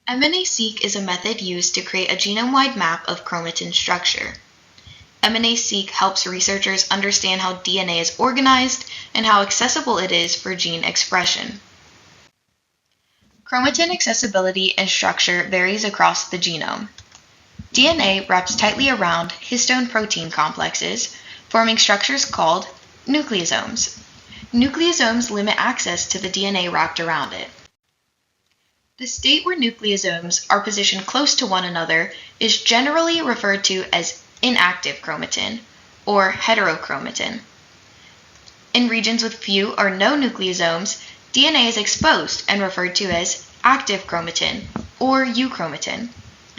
MNase-Seq is a method used to create a genome-wide map of chromatin structure. MNase-Seq helps researchers understand how DNA is organized and how accessible it is for gene expression. Chromatin accessibility and structure varies across the genome. DNA wraps tightly around histone protein complexes, forming structures called nucleosomes. Nucleosomes limit access to the DNA wrapped around it. The state where nucleosomes are positioned close to one another is generally referred to as inactive chromatin, or heterochromatin. In regions with few or no nucleosomes, DNA is exposed and referred to as active chromatin, or euchromatin.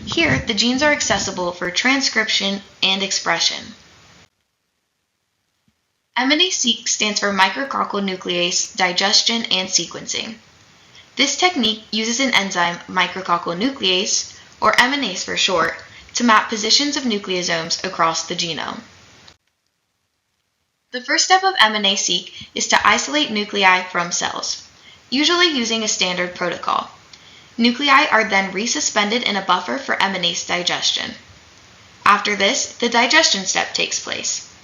Here, the genes are accessible for transcription and expression. MNase-Seq stands for micrococcal nuclease digestion and sequencing. This technique uses an enzyme, micrococcal nuclease, or MNase for short, to map positions of nucleosomes across the genome. The first step of MNase-Seq is to isolate nuclei from cells, usually using a standard protocol. Nuclei are then resuspended in a buffer for MNase digestion. After this, the digestion step takes place.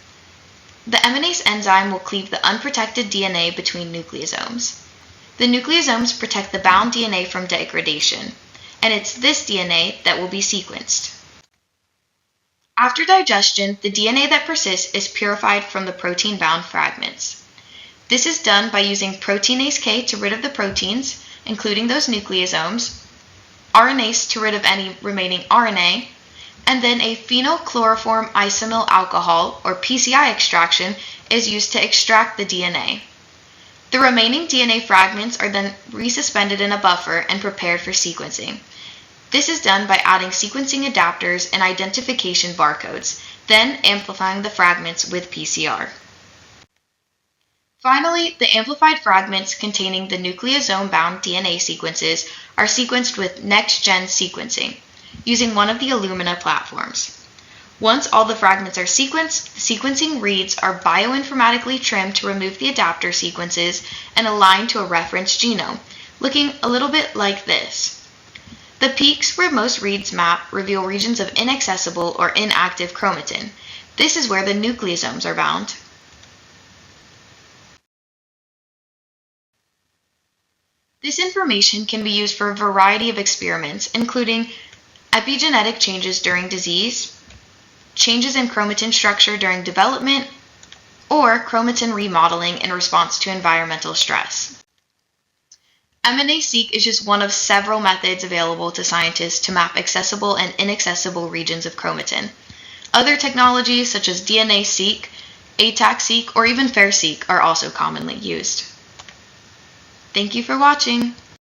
The MNase enzyme will cleave the unprotected DNA between nucleosomes. The nucleosomes protect the bound DNA from degradation, and it's this DNA that will be sequenced. After digestion, the DNA that persists is purified from the protein-bound fragments. This is done by using proteinase K to rid of the proteins, including those nucleosomes, RNase to rid of any remaining RNA, and then a phenylchloroform isoamyl alcohol, or PCI extraction, is used to extract the DNA. The remaining DNA fragments are then resuspended in a buffer and prepared for sequencing. This is done by adding sequencing adapters and identification barcodes, then amplifying the fragments with PCR. Finally, the amplified fragments containing the nucleosome-bound DNA sequences are sequenced with next-gen sequencing, using one of the Illumina platforms. Once all the fragments are sequenced, the sequencing reads are bioinformatically trimmed to remove the adapter sequences and aligned to a reference genome, looking a little bit like this. The peaks where most reads map reveal regions of inaccessible or inactive chromatin. This is where the nucleosomes are bound. This information can be used for a variety of experiments, including epigenetic changes during disease, changes in chromatin structure during development, or chromatin remodeling in response to environmental stress. MNase-Seq is just one of several methods available to scientists to map accessible and inaccessible regions of chromatin. Other technologies such as DNA-Seq, ATAC-Seq, or even FAIR-Seq are also commonly used. Thank you for watching.